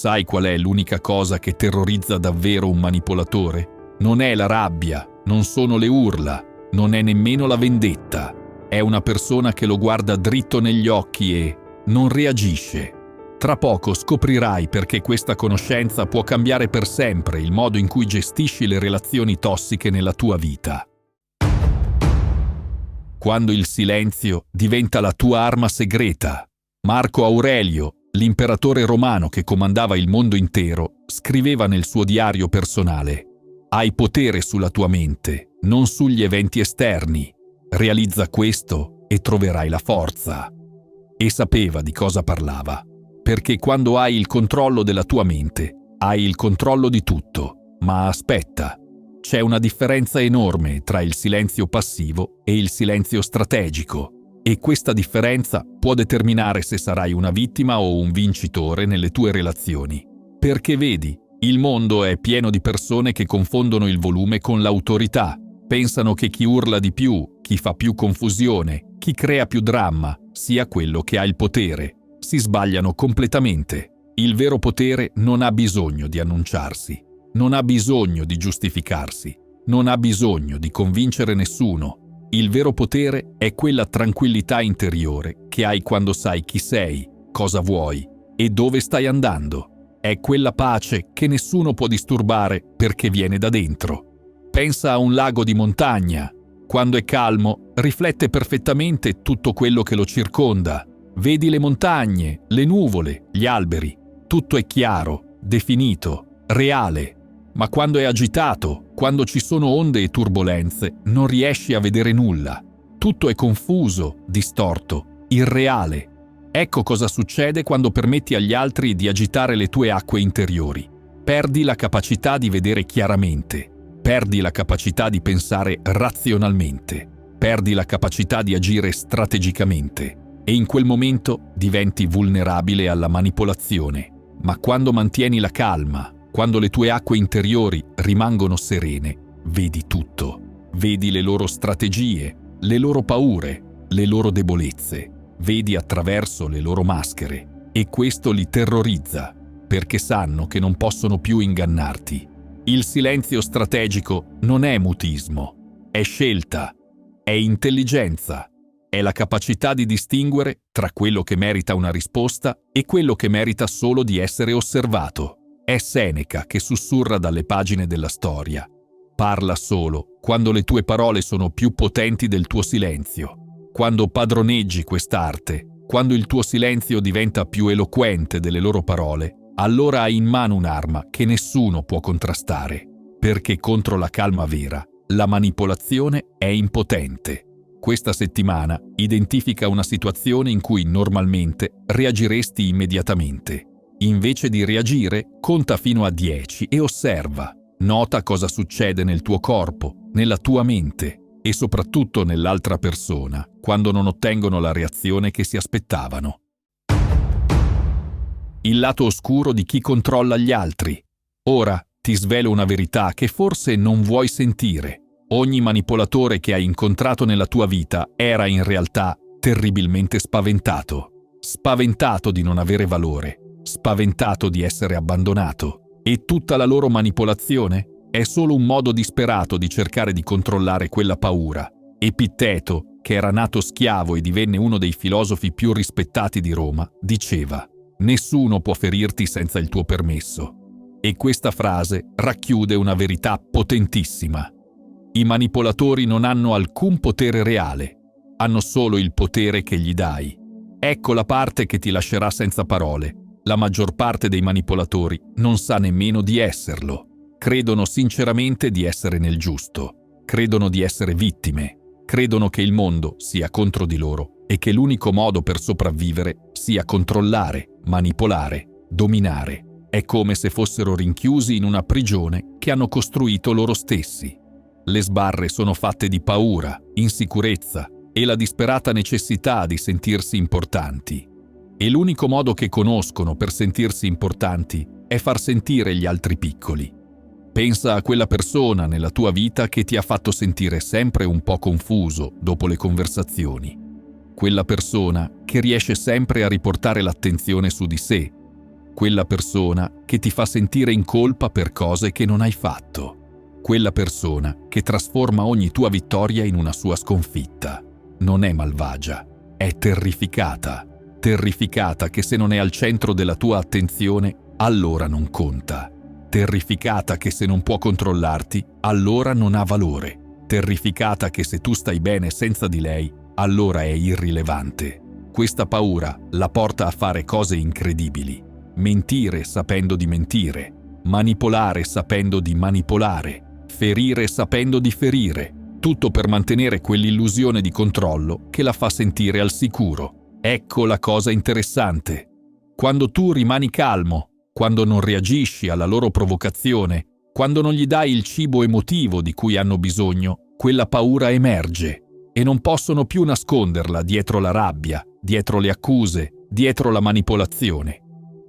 Sai qual è l'unica cosa che terrorizza davvero un manipolatore? Non è la rabbia, non sono le urla, non è nemmeno la vendetta. È una persona che lo guarda dritto negli occhi e non reagisce. Tra poco scoprirai perché questa conoscenza può cambiare per sempre il modo in cui gestisci le relazioni tossiche nella tua vita. Quando il silenzio diventa la tua arma segreta. Marco Aurelio, l'imperatore romano che comandava il mondo intero, scriveva nel suo diario personale: «Hai potere sulla tua mente, non sugli eventi esterni. Realizza questo e troverai la forza». E sapeva di cosa parlava, perché quando hai il controllo della tua mente, hai il controllo di tutto. Ma aspetta, c'è una differenza enorme tra il silenzio passivo e il silenzio strategico. E questa differenza può determinare se sarai una vittima o un vincitore nelle tue relazioni. Perché vedi, il mondo è pieno di persone che confondono il volume con l'autorità. Pensano che chi urla di più, chi fa più confusione, chi crea più dramma, sia quello che ha il potere. Si sbagliano completamente. Il vero potere non ha bisogno di annunciarsi, non ha bisogno di giustificarsi, non ha bisogno di convincere nessuno. Il vero potere è quella tranquillità interiore che hai quando sai chi sei, cosa vuoi e dove stai andando. È quella pace che nessuno può disturbare perché viene da dentro. Pensa a un lago di montagna. Quando è calmo, riflette perfettamente tutto quello che lo circonda. Vedi le montagne, le nuvole, gli alberi. Tutto è chiaro, definito, reale. Ma quando è agitato, quando ci sono onde e turbolenze, non riesci a vedere nulla. Tutto è confuso, distorto, irreale. Ecco cosa succede quando permetti agli altri di agitare le tue acque interiori. Perdi la capacità di vedere chiaramente, perdi la capacità di pensare razionalmente, perdi la capacità di agire strategicamente e in quel momento diventi vulnerabile alla manipolazione. Ma quando mantieni la calma, quando le tue acque interiori rimangono serene, vedi tutto. Vedi le loro strategie, le loro paure, le loro debolezze. Vedi attraverso le loro maschere. E questo li terrorizza, perché sanno che non possono più ingannarti. Il silenzio strategico non è mutismo, è scelta, è intelligenza, è la capacità di distinguere tra quello che merita una risposta e quello che merita solo di essere osservato. È Seneca che sussurra dalle pagine della storia. Parla solo quando le tue parole sono più potenti del tuo silenzio. Quando padroneggi quest'arte, quando il tuo silenzio diventa più eloquente delle loro parole, allora hai in mano un'arma che nessuno può contrastare, perché contro la calma vera, la manipolazione è impotente. Questa settimana identifica una situazione in cui normalmente reagiresti immediatamente. Invece di reagire, conta fino a 10 e osserva. Nota cosa succede nel tuo corpo, nella tua mente e soprattutto nell'altra persona quando non ottengono la reazione che si aspettavano. Il lato oscuro di chi controlla gli altri. Ora ti svelo una verità che forse non vuoi sentire. Ogni manipolatore che hai incontrato nella tua vita era in realtà terribilmente spaventato. Spaventato di non avere valore. Spaventato di essere abbandonato. E tutta la loro manipolazione è solo un modo disperato di cercare di controllare quella paura. Epitteto, che era nato schiavo e divenne uno dei filosofi più rispettati di Roma, diceva: «Nessuno può ferirti senza il tuo permesso». E questa frase racchiude una verità potentissima. I manipolatori non hanno alcun potere reale, hanno solo il potere che gli dai. Ecco la parte che ti lascerà senza parole. La maggior parte dei manipolatori non sa nemmeno di esserlo. Credono sinceramente di essere nel giusto. Credono di essere vittime. Credono che il mondo sia contro di loro e che l'unico modo per sopravvivere sia controllare, manipolare, dominare. È come se fossero rinchiusi in una prigione che hanno costruito loro stessi. Le sbarre sono fatte di paura, insicurezza e la disperata necessità di sentirsi importanti. E l'unico modo che conoscono per sentirsi importanti è far sentire gli altri piccoli. Pensa a quella persona nella tua vita che ti ha fatto sentire sempre un po' confuso dopo le conversazioni. Quella persona che riesce sempre a riportare l'attenzione su di sé. quella persona che ti fa sentire in colpa per cose che non hai fatto, quella persona che trasforma ogni tua vittoria in una sua sconfitta. Non è malvagia, è terrificata, terrificata che se non è al centro della tua attenzione, allora non conta, terrificata che se non può controllarti, allora non ha valore, terrificata che se tu stai bene senza di lei, allora è irrilevante. Questa paura la porta a fare cose incredibili, mentire sapendo di mentire, manipolare sapendo di manipolare, ferire sapendo di ferire, tutto per mantenere quell'illusione di controllo che la fa sentire al sicuro. Ecco la cosa interessante. Quando tu rimani calmo, quando non reagisci alla loro provocazione, quando non gli dai il cibo emotivo di cui hanno bisogno, quella paura emerge e non possono più nasconderla dietro la rabbia, dietro le accuse, dietro la manipolazione.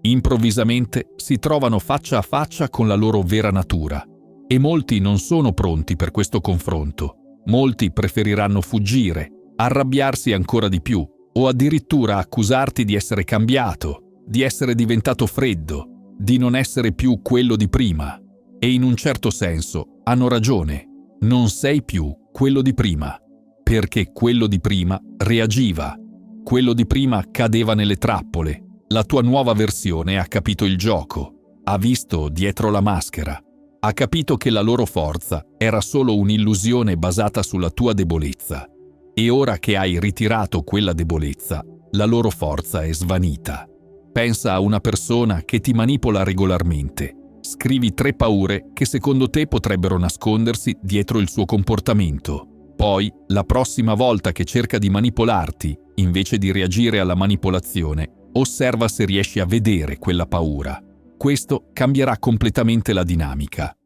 Improvvisamente si trovano faccia a faccia con la loro vera natura e molti non sono pronti per questo confronto. Molti preferiranno fuggire, arrabbiarsi ancora di più o addirittura accusarti di essere cambiato, di essere diventato freddo, di non essere più quello di prima. E in un certo senso hanno ragione, non sei più quello di prima, perché quello di prima reagiva, quello di prima cadeva nelle trappole. La tua nuova versione ha capito il gioco, ha visto dietro la maschera, ha capito che la loro forza era solo un'illusione basata sulla tua debolezza. E ora che hai ritirato quella debolezza, la loro forza è svanita. Pensa a una persona che ti manipola regolarmente. Scrivi 3 paure che secondo te potrebbero nascondersi dietro il suo comportamento. Poi, la prossima volta che cerca di manipolarti, invece di reagire alla manipolazione, osserva se riesci a vedere quella paura. Questo cambierà completamente la dinamica.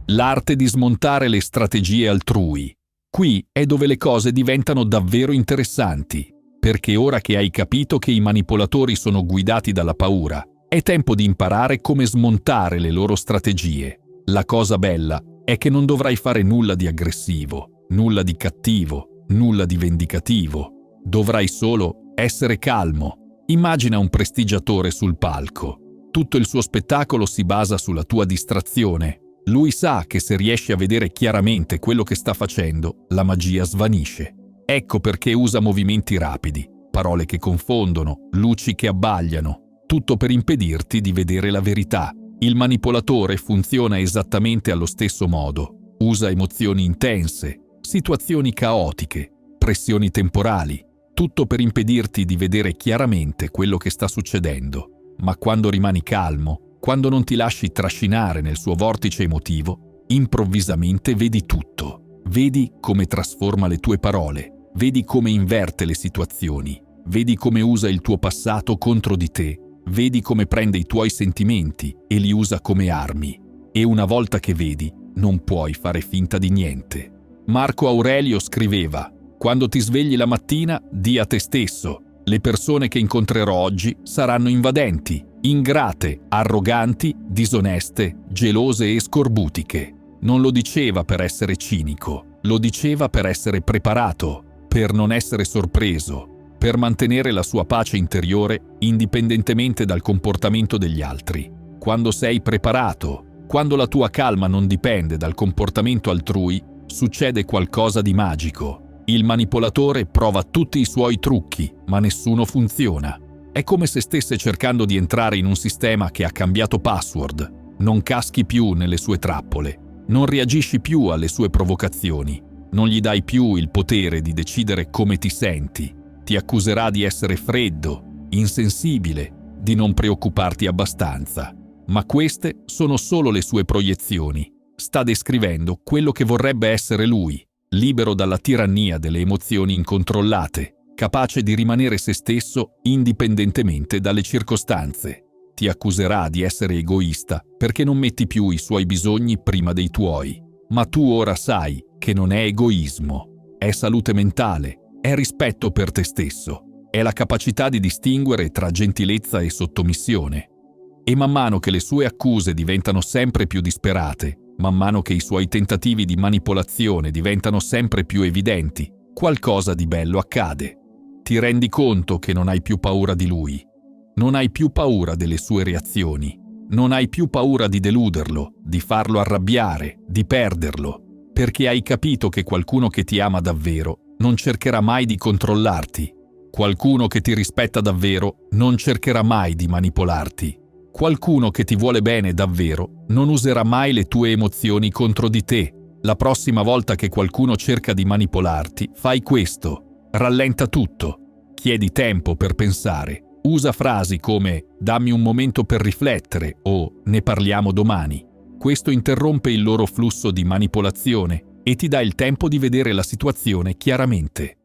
L'arte di smontare le strategie altrui. Qui è dove le cose diventano davvero interessanti, perché ora che hai capito che i manipolatori sono guidati dalla paura, è tempo di imparare come smontare le loro strategie. La cosa bella è che non dovrai fare nulla di aggressivo, nulla di cattivo, nulla di vendicativo. Dovrai solo essere calmo. Immagina un prestigiatore sul palco. Tutto il suo spettacolo si basa sulla tua distrazione. Lui sa che se riesci a vedere chiaramente quello che sta facendo, la magia svanisce. Ecco perché usa movimenti rapidi, parole che confondono, luci che abbagliano, tutto per impedirti di vedere la verità. Il manipolatore funziona esattamente allo stesso modo. Usa emozioni intense, situazioni caotiche, pressioni temporali, tutto per impedirti di vedere chiaramente quello che sta succedendo. Ma quando rimani calmo, quando non ti lasci trascinare nel suo vortice emotivo, improvvisamente vedi tutto. Vedi come trasforma le tue parole, vedi come inverte le situazioni, vedi come usa il tuo passato contro di te, vedi come prende i tuoi sentimenti e li usa come armi. E una volta che vedi, non puoi fare finta di niente. Marco Aurelio scriveva: «Quando ti svegli la mattina, di a te stesso: le persone che incontrerò oggi saranno invadenti, ingrate, arroganti, disoneste, gelose e scorbutiche». Non lo diceva per essere cinico, lo diceva per essere preparato, per non essere sorpreso, per mantenere la sua pace interiore indipendentemente dal comportamento degli altri. Quando sei preparato, quando la tua calma non dipende dal comportamento altrui, succede qualcosa di magico. Il manipolatore prova tutti i suoi trucchi, ma nessuno funziona. È come se stesse cercando di entrare in un sistema che ha cambiato password. Non caschi più nelle sue trappole, non reagisci più alle sue provocazioni, non gli dai più il potere di decidere come ti senti. Ti accuserà di essere freddo, insensibile, di non preoccuparti abbastanza. Ma queste sono solo le sue proiezioni. Sta descrivendo quello che vorrebbe essere lui, libero dalla tirannia delle emozioni incontrollate, capace di rimanere se stesso indipendentemente dalle circostanze. Ti accuserà di essere egoista perché non metti più i suoi bisogni prima dei tuoi. Ma tu ora sai che non è egoismo, è salute mentale, è rispetto per te stesso, è la capacità di distinguere tra gentilezza e sottomissione. E man mano che le sue accuse diventano sempre più disperate, man mano che i suoi tentativi di manipolazione diventano sempre più evidenti, qualcosa di bello accade. Ti rendi conto che non hai più paura di lui. Non hai più paura delle sue reazioni. Non hai più paura di deluderlo, di farlo arrabbiare, di perderlo, perché hai capito che qualcuno che ti ama davvero non cercherà mai di controllarti. Qualcuno che ti rispetta davvero non cercherà mai di manipolarti. Qualcuno che ti vuole bene davvero non userà mai le tue emozioni contro di te. La prossima volta che qualcuno cerca di manipolarti, fai questo. Rallenta tutto. Chiedi tempo per pensare. Usa frasi come «dammi un momento per riflettere» o «ne parliamo domani». Questo interrompe il loro flusso di manipolazione e ti dà il tempo di vedere la situazione chiaramente.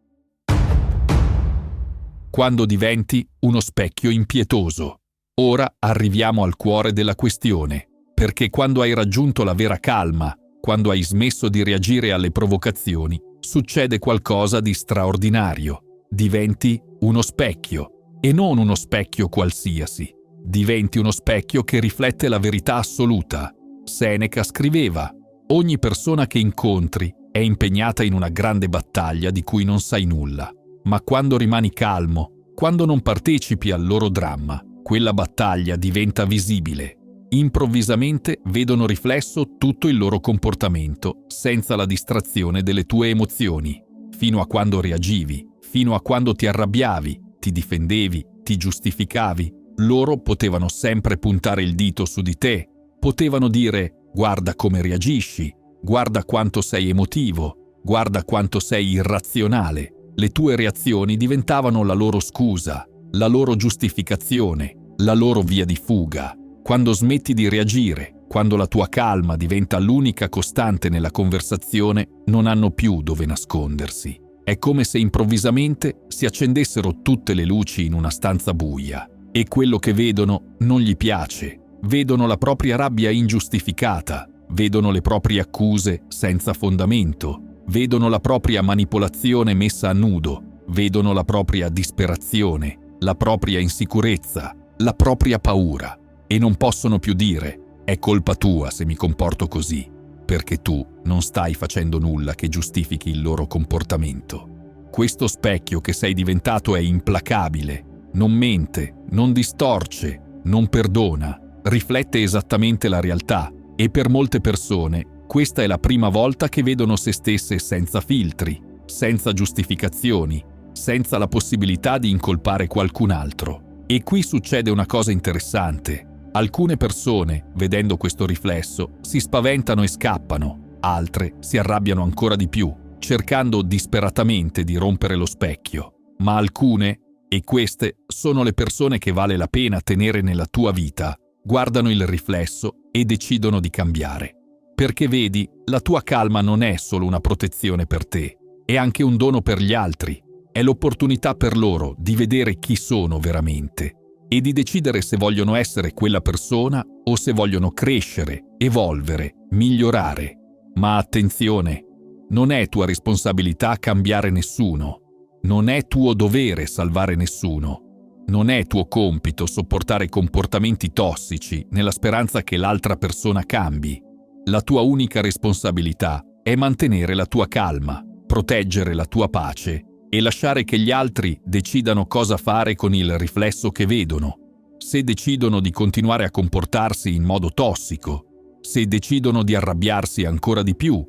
Quando diventi uno specchio impietoso. Ora arriviamo al cuore della questione, perché quando hai raggiunto la vera calma, quando hai smesso di reagire alle provocazioni, succede qualcosa di straordinario. Diventi uno specchio. E non uno specchio qualsiasi. Diventi uno specchio che riflette la verità assoluta. Seneca scriveva: «Ogni persona che incontri è impegnata in una grande battaglia di cui non sai nulla, ma quando rimani calmo, quando non partecipi al loro dramma, quella battaglia diventa visibile. Improvvisamente vedono riflesso tutto il loro comportamento, senza la distrazione delle tue emozioni. Fino a quando reagivi, fino a quando ti arrabbiavi, ti difendevi, ti giustificavi, loro potevano sempre puntare il dito su di te, potevano dire «guarda come reagisci, guarda quanto sei emotivo, guarda quanto sei irrazionale». Le tue reazioni diventavano la loro scusa, la loro giustificazione, la loro via di fuga. Quando smetti di reagire, quando la tua calma diventa l'unica costante nella conversazione, non hanno più dove nascondersi. È come se improvvisamente si accendessero tutte le luci in una stanza buia e quello che vedono non gli piace. Vedono la propria rabbia ingiustificata, vedono le proprie accuse senza fondamento, vedono la propria manipolazione messa a nudo, vedono la propria disperazione, la propria insicurezza, la propria paura e non possono più dire «è colpa tua se mi comporto così», perché tu non stai facendo nulla che giustifichi il loro comportamento. Questo specchio che sei diventato è implacabile, non mente, non distorce, non perdona, riflette esattamente la realtà e per molte persone questa è la prima volta che vedono se stesse senza filtri, senza giustificazioni, senza la possibilità di incolpare qualcun altro. E qui succede una cosa interessante. Alcune persone, vedendo questo riflesso, si spaventano e scappano, altre si arrabbiano ancora di più, cercando disperatamente di rompere lo specchio. Ma alcune, e queste sono le persone che vale la pena tenere nella tua vita, guardano il riflesso e decidono di cambiare. Perché vedi, la tua calma non è solo una protezione per te, è anche un dono per gli altri, è l'opportunità per loro di vedere chi sono veramente e di decidere se vogliono essere quella persona o se vogliono crescere, evolvere, migliorare. Ma attenzione, non è tua responsabilità cambiare nessuno, non è tuo dovere salvare nessuno, non è tuo compito sopportare comportamenti tossici nella speranza che l'altra persona cambi. La tua unica responsabilità è mantenere la tua calma, proteggere la tua pace e lasciare che gli altri decidano cosa fare con il riflesso che vedono. Se decidono di continuare a comportarsi in modo tossico, se decidono di arrabbiarsi ancora di più,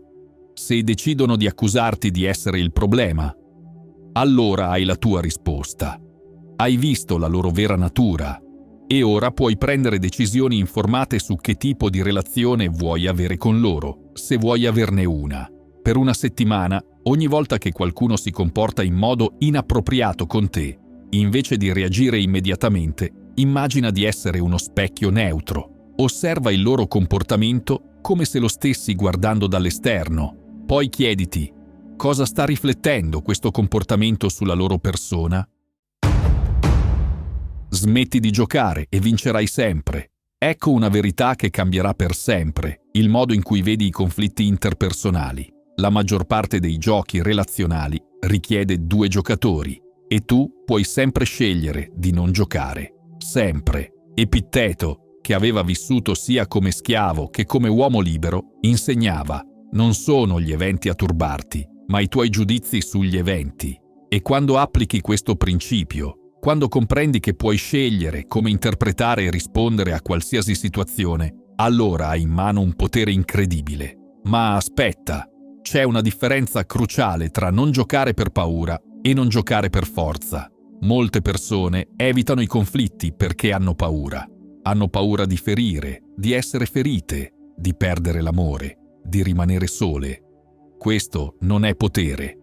se decidono di accusarti di essere il problema, allora hai la tua risposta. Hai visto la loro vera natura e ora puoi prendere decisioni informate su che tipo di relazione vuoi avere con loro, se vuoi averne una. Per una settimana, ogni volta che qualcuno si comporta in modo inappropriato con te, invece di reagire immediatamente, immagina di essere uno specchio neutro. Osserva il loro comportamento come se lo stessi guardando dall'esterno. Poi chiediti, cosa sta riflettendo questo comportamento sulla loro persona? Smetti di giocare e vincerai sempre. Ecco una verità che cambierà per sempre il modo in cui vedi i conflitti interpersonali. La maggior parte dei giochi relazionali richiede 2 giocatori e tu puoi sempre scegliere di non giocare. Sempre. Epitteto, che aveva vissuto sia come schiavo che come uomo libero, insegnava: non sono gli eventi a turbarti, ma i tuoi giudizi sugli eventi. E quando applichi questo principio, Quando comprendi che puoi scegliere come interpretare e rispondere a qualsiasi situazione, allora hai in mano un potere incredibile. Ma aspetta, c'è una differenza cruciale tra non giocare per paura e non giocare per forza. Molte persone evitano i conflitti perché hanno paura. Hanno paura di ferire, di essere ferite, di perdere l'amore, di rimanere sole. Questo non è potere.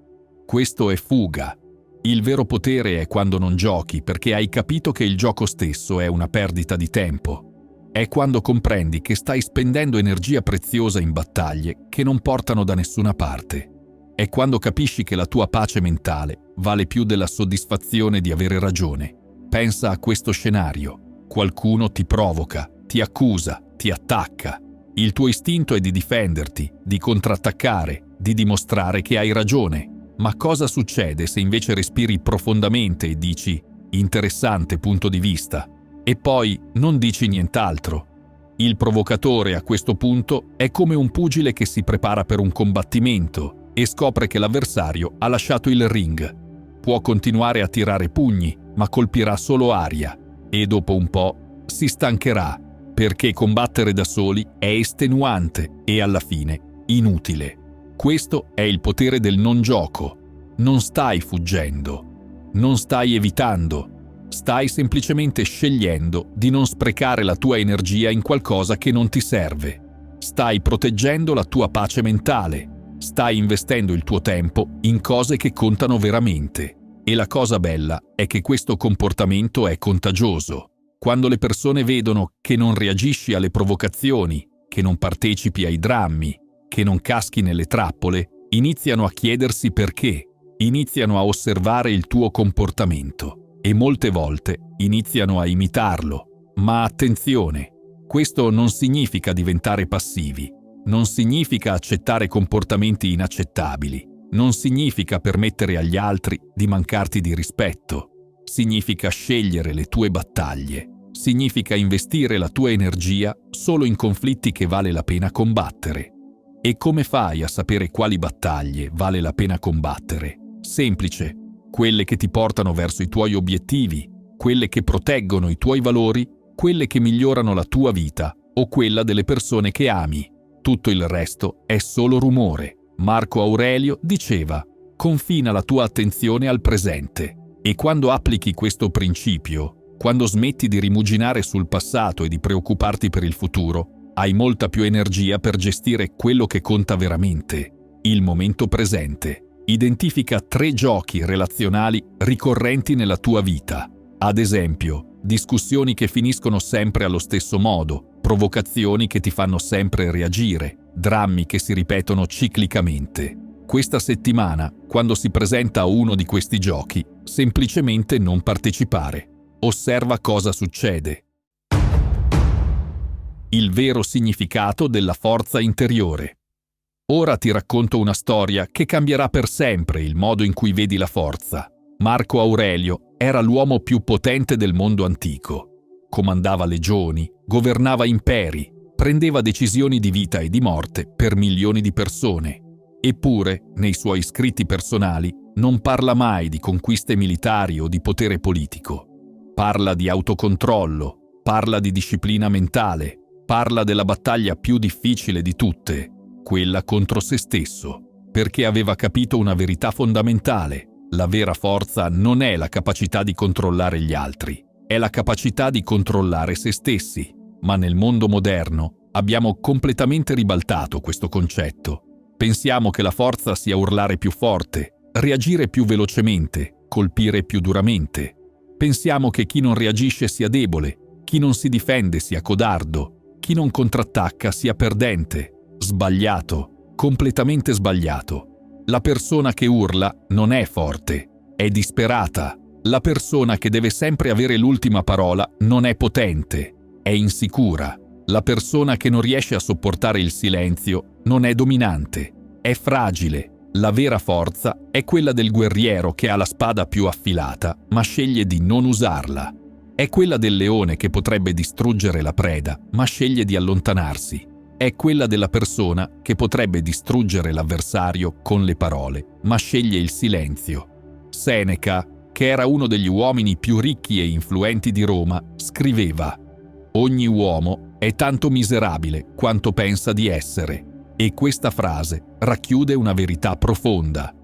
Questo è fuga. Il vero potere è quando non giochi perché hai capito che il gioco stesso è una perdita di tempo. È quando comprendi che stai spendendo energia preziosa in battaglie che non portano da nessuna parte. È quando capisci che la tua pace mentale vale più della soddisfazione di avere ragione. Pensa a questo scenario. Qualcuno ti provoca, ti accusa, ti attacca. Il tuo istinto è di difenderti, di contrattaccare, di dimostrare che hai ragione. Ma cosa succede se invece respiri profondamente e dici «interessante punto di vista» e poi non dici nient'altro? Il provocatore a questo punto è come un pugile che si prepara per un combattimento e scopre che l'avversario ha lasciato il ring. Può continuare a tirare pugni, ma colpirà solo aria e dopo un po' si stancherà, perché combattere da soli è estenuante e alla fine inutile. Questo è il potere del non gioco. Non stai fuggendo, non stai evitando, stai semplicemente scegliendo di non sprecare la tua energia in qualcosa che non ti serve. Stai proteggendo la tua pace mentale, stai investendo il tuo tempo in cose che contano veramente. E la cosa bella è che questo comportamento è contagioso. Quando le persone vedono che non reagisci alle provocazioni, che non partecipi ai drammi, che non caschi nelle trappole, iniziano a chiedersi perché, iniziano a osservare il tuo comportamento e molte volte iniziano a imitarlo. Ma attenzione, questo non significa diventare passivi, non significa accettare comportamenti inaccettabili, non significa permettere agli altri di mancarti di rispetto, significa scegliere le tue battaglie, significa investire la tua energia solo in conflitti che vale la pena combattere. E come fai a sapere quali battaglie vale la pena combattere? Semplice, quelle che ti portano verso i tuoi obiettivi, quelle che proteggono i tuoi valori, quelle che migliorano la tua vita o quella delle persone che ami. Tutto il resto è solo rumore. Marco Aurelio diceva: confina la tua attenzione al presente. E quando applichi questo principio, quando smetti di rimuginare sul passato e di preoccuparti per il futuro, hai molta più energia per gestire quello che conta veramente, il momento presente. Identifica 3 giochi relazionali ricorrenti nella tua vita. Ad esempio, discussioni che finiscono sempre allo stesso modo, provocazioni che ti fanno sempre reagire, drammi che si ripetono ciclicamente. Questa settimana, quando si presenta uno di questi giochi, semplicemente non partecipare. Osserva cosa succede. Il vero significato della forza interiore. Ora ti racconto una storia che cambierà per sempre il modo in cui vedi la forza. Marco Aurelio era l'uomo più potente del mondo antico. Comandava legioni, governava imperi, prendeva decisioni di vita e di morte per milioni di persone. Eppure, nei suoi scritti personali, non parla mai di conquiste militari o di potere politico. Parla di autocontrollo, parla di disciplina mentale, parla della battaglia più difficile di tutte, quella contro se stesso, perché aveva capito una verità fondamentale. La vera forza non è la capacità di controllare gli altri, è la capacità di controllare se stessi. Ma nel mondo moderno abbiamo completamente ribaltato questo concetto. Pensiamo che la forza sia urlare più forte, reagire più velocemente, colpire più duramente. Pensiamo che chi non reagisce sia debole, chi non si difende sia codardo, chi non contrattacca sia perdente. Sbagliato, completamente sbagliato. La persona che urla non è forte, è disperata. La persona che deve sempre avere l'ultima parola non è potente, è insicura. La persona che non riesce a sopportare il silenzio non è dominante, è fragile. La vera forza è quella del guerriero che ha la spada più affilata, ma sceglie di non usarla. È quella del leone che potrebbe distruggere la preda, ma sceglie di allontanarsi. È quella della persona che potrebbe distruggere l'avversario con le parole, ma sceglie il silenzio. Seneca, che era uno degli uomini più ricchi e influenti di Roma, scriveva: «Ogni uomo è tanto miserabile quanto pensa di essere». E questa frase racchiude una verità profonda.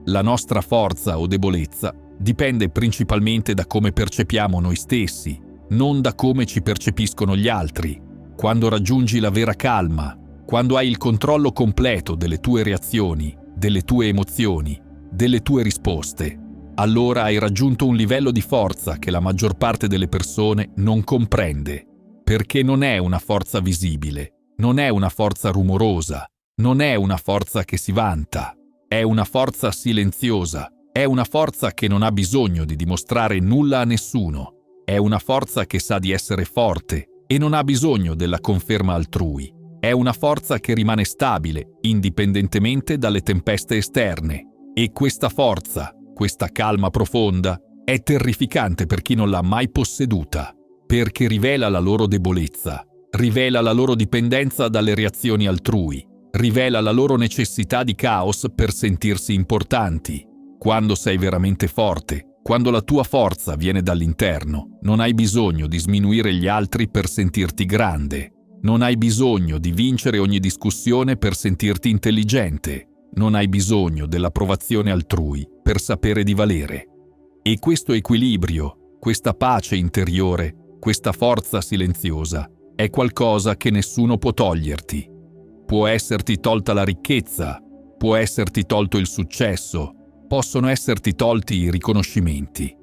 La nostra forza o debolezza dipende principalmente da come percepiamo noi stessi, non da come ci percepiscono gli altri. Quando raggiungi la vera calma, quando hai il controllo completo delle tue reazioni, delle tue emozioni, delle tue risposte, allora hai raggiunto un livello di forza che la maggior parte delle persone non comprende, perché non è una forza visibile, non è una forza rumorosa, non è una forza che si vanta, è una forza silenziosa, è una forza che non ha bisogno di dimostrare nulla a nessuno, è una forza che sa di essere forte e non ha bisogno della conferma altrui, è una forza che rimane stabile indipendentemente dalle tempeste esterne. E questa forza, questa calma profonda, è terrificante per chi non l'ha mai posseduta, perché rivela la loro debolezza, rivela la loro dipendenza dalle reazioni altrui, rivela la loro necessità di caos per sentirsi importanti. Quando sei veramente forte, quando la tua forza viene dall'interno, non hai bisogno di sminuire gli altri per sentirti grande, non hai bisogno di vincere ogni discussione per sentirti intelligente, non hai bisogno dell'approvazione altrui per sapere di valere. E questo equilibrio, questa pace interiore, questa forza silenziosa, è qualcosa che nessuno può toglierti. Può esserti tolta la ricchezza, può esserti tolto il successo, possono esserti tolti i riconoscimenti,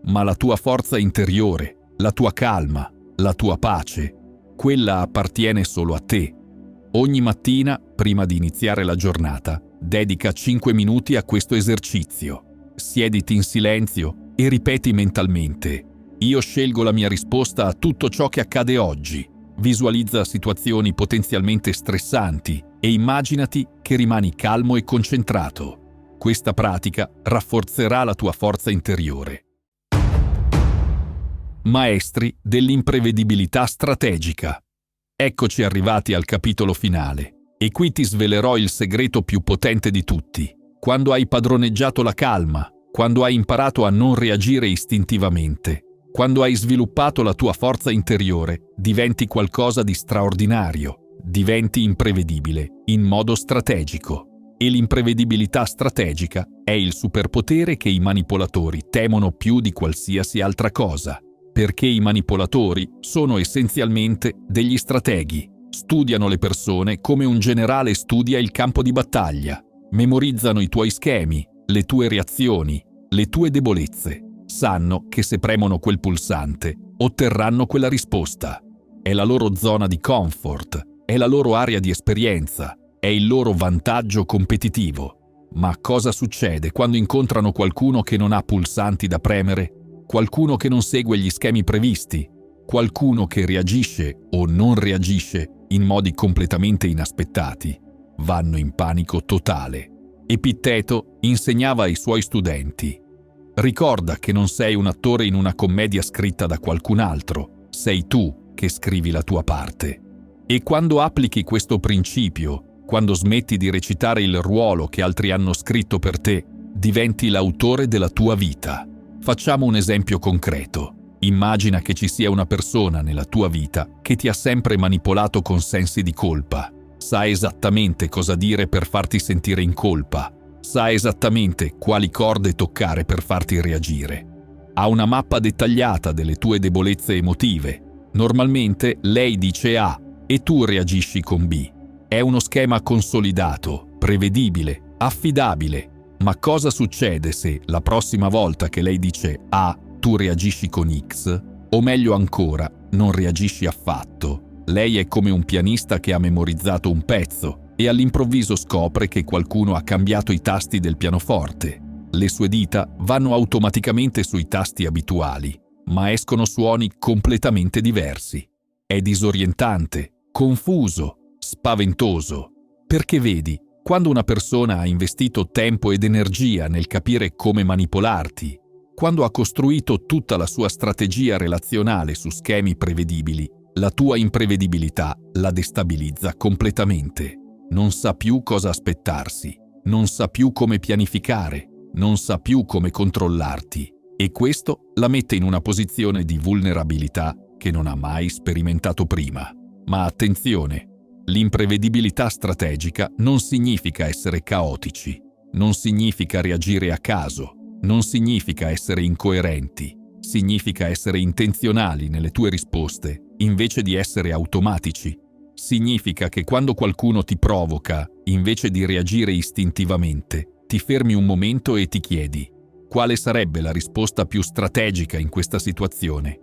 ma la tua forza interiore, la tua calma, la tua pace, quella appartiene solo a te. Ogni mattina, prima di iniziare la giornata, dedica 5 minuti a questo esercizio. Siediti in silenzio e ripeti mentalmente: io scelgo la mia risposta a tutto ciò che accade oggi. Visualizza situazioni potenzialmente stressanti e immaginati che rimani calmo e concentrato. Questa pratica rafforzerà la tua forza interiore. Maestri dell'imprevedibilità strategica. Eccoci arrivati al capitolo finale. E qui ti svelerò il segreto più potente di tutti. Quando hai padroneggiato la calma, quando hai imparato a non reagire istintivamente, quando hai sviluppato la tua forza interiore, diventi qualcosa di straordinario, diventi imprevedibile in modo strategico. E l'imprevedibilità strategica è il superpotere che i manipolatori temono più di qualsiasi altra cosa, perché i manipolatori sono essenzialmente degli strateghi. Studiano le persone come un generale studia il campo di battaglia. Memorizzano i tuoi schemi, le tue reazioni, le tue debolezze. Sanno che se premono quel pulsante, otterranno quella risposta. È la loro zona di comfort, è la loro area di esperienza, è il loro vantaggio competitivo. Ma cosa succede quando incontrano qualcuno che non ha pulsanti da premere? Qualcuno che non segue gli schemi previsti? Qualcuno che reagisce o non reagisce in modi completamente inaspettati? Vanno in panico totale. Epitteto insegnava ai suoi studenti: ricorda che non sei un attore in una commedia scritta da qualcun altro, sei tu che scrivi la tua parte. E quando applichi questo principio, quando smetti di recitare il ruolo che altri hanno scritto per te, diventi l'autore della tua vita. Facciamo un esempio concreto. Immagina che ci sia una persona nella tua vita che ti ha sempre manipolato con sensi di colpa. Sa esattamente cosa dire per farti sentire in colpa. Sa esattamente quali corde toccare per farti reagire. Ha una mappa dettagliata delle tue debolezze emotive. Normalmente lei dice A e tu reagisci con B. È uno schema consolidato, prevedibile, affidabile. Ma cosa succede se la prossima volta che lei dice A tu reagisci con X? O meglio ancora, non reagisci affatto. Lei è come un pianista che ha memorizzato un pezzo e all'improvviso scopre che qualcuno ha cambiato i tasti del pianoforte. Le sue dita vanno automaticamente sui tasti abituali, ma escono suoni completamente diversi. È disorientante, confuso, spaventoso, perché vedi, quando una persona ha investito tempo ed energia nel capire come manipolarti, quando ha costruito tutta la sua strategia relazionale su schemi prevedibili, la tua imprevedibilità la destabilizza completamente. Non sa più cosa aspettarsi, non sa più come pianificare, non sa più come controllarti. E questo la mette in una posizione di vulnerabilità che non ha mai sperimentato prima. Ma attenzione, l'imprevedibilità strategica non significa essere caotici, non significa reagire a caso, non significa essere incoerenti, significa essere intenzionali nelle tue risposte invece di essere automatici. Significa che quando qualcuno ti provoca, invece di reagire istintivamente, ti fermi un momento e ti chiedi: quale sarebbe la risposta più strategica in questa situazione?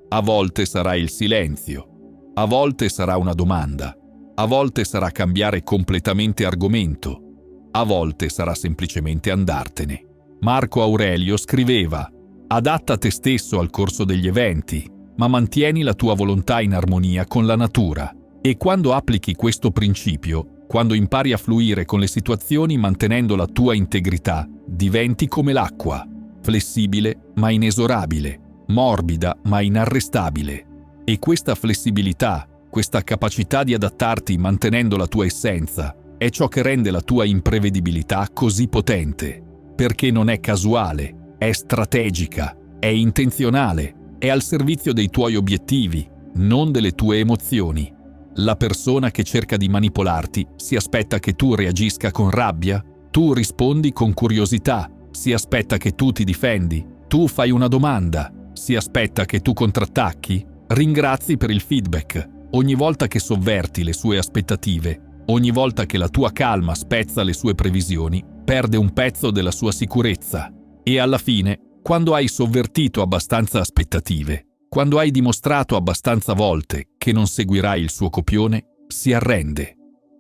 A volte sarà il silenzio, a volte sarà una domanda, a volte sarà cambiare completamente argomento, a volte sarà semplicemente andartene. Marco Aurelio scriveva: adatta te stesso al corso degli eventi, ma mantieni la tua volontà in armonia con la natura. E quando applichi questo principio, quando impari a fluire con le situazioni mantenendo la tua integrità, diventi come l'acqua, flessibile ma inesorabile, morbida ma inarrestabile. E questa flessibilità, questa capacità di adattarti mantenendo la tua essenza, è ciò che rende la tua imprevedibilità così potente, perché non è casuale, è strategica, è intenzionale, è al servizio dei tuoi obiettivi, non delle tue emozioni. La persona che cerca di manipolarti si aspetta che tu reagisca con rabbia, tu rispondi con curiosità, si aspetta che tu ti difendi, tu fai una domanda, si aspetta che tu contrattacchi, ringrazi per il feedback. Ogni volta che sovverti le sue aspettative, ogni volta che la tua calma spezza le sue previsioni, perde un pezzo della sua sicurezza. E alla fine, quando hai sovvertito abbastanza aspettative, quando hai dimostrato abbastanza volte che non seguirai il suo copione, si arrende,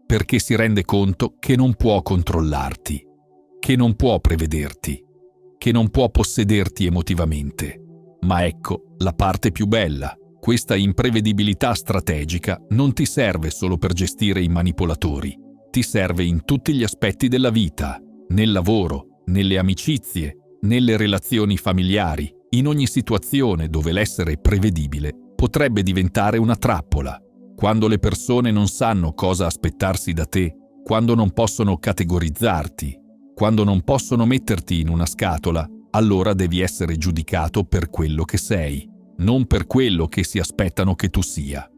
perché si rende conto che non può controllarti, che non può prevederti, che non può possederti emotivamente. Ma ecco la parte più bella: questa imprevedibilità strategica non ti serve solo per gestire i manipolatori, ti serve in tutti gli aspetti della vita, nel lavoro, nelle amicizie, nelle relazioni familiari, in ogni situazione dove l'essere prevedibile potrebbe diventare una trappola. Quando le persone non sanno cosa aspettarsi da te, quando non possono categorizzarti, quando non possono metterti in una scatola, allora devi essere giudicato per quello che sei, non per quello che si aspettano che tu sia.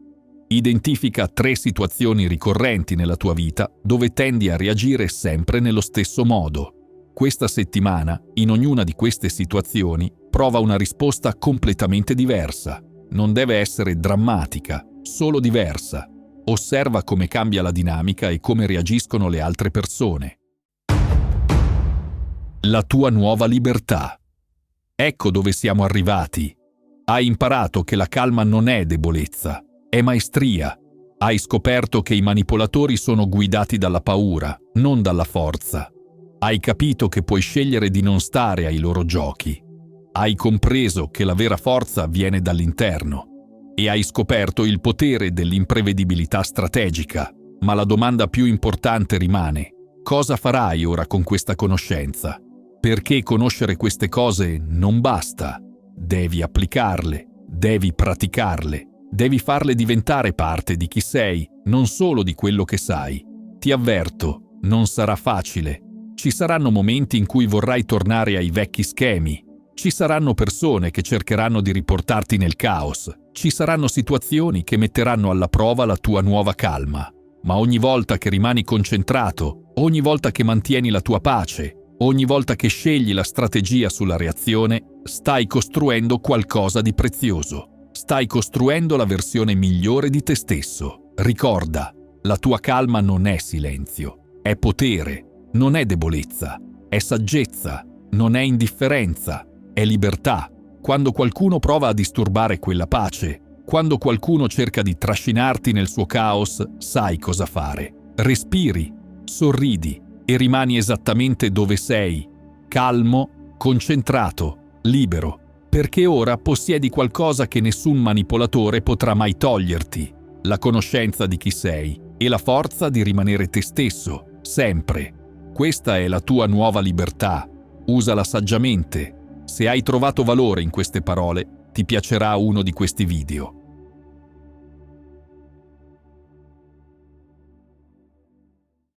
Identifica 3 situazioni ricorrenti nella tua vita dove tendi a reagire sempre nello stesso modo. Questa settimana, in ognuna di queste situazioni, prova una risposta completamente diversa. Non deve essere drammatica, solo diversa. Osserva come cambia la dinamica e come reagiscono le altre persone. La tua nuova libertà. Ecco dove siamo arrivati. Hai imparato che la calma non è debolezza, è maestria. Hai scoperto che i manipolatori sono guidati dalla paura, non dalla forza. Hai capito che puoi scegliere di non stare ai loro giochi. Hai compreso che la vera forza viene dall'interno. E hai scoperto il potere dell'imprevedibilità strategica. Ma la domanda più importante rimane: cosa farai ora con questa conoscenza? Perché conoscere queste cose non basta. Devi applicarle, devi praticarle, devi farle diventare parte di chi sei, non solo di quello che sai. Ti avverto, non sarà facile. Ci saranno momenti in cui vorrai tornare ai vecchi schemi. Ci saranno persone che cercheranno di riportarti nel caos. Ci saranno situazioni che metteranno alla prova la tua nuova calma. Ma ogni volta che rimani concentrato, ogni volta che mantieni la tua pace, ogni volta che scegli la strategia sulla reazione, stai costruendo qualcosa di prezioso. Stai costruendo la versione migliore di te stesso. Ricorda, la tua calma non è silenzio, è potere. Non è debolezza, è saggezza, non è indifferenza, è libertà. Quando qualcuno prova a disturbare quella pace, quando qualcuno cerca di trascinarti nel suo caos, sai cosa fare. Respiri, sorridi e rimani esattamente dove sei, calmo, concentrato, libero, perché ora possiedi qualcosa che nessun manipolatore potrà mai toglierti: la conoscenza di chi sei e la forza di rimanere te stesso, sempre. Questa è la tua nuova libertà. Usala saggiamente. Se hai trovato valore in queste parole, ti piacerà uno di questi video.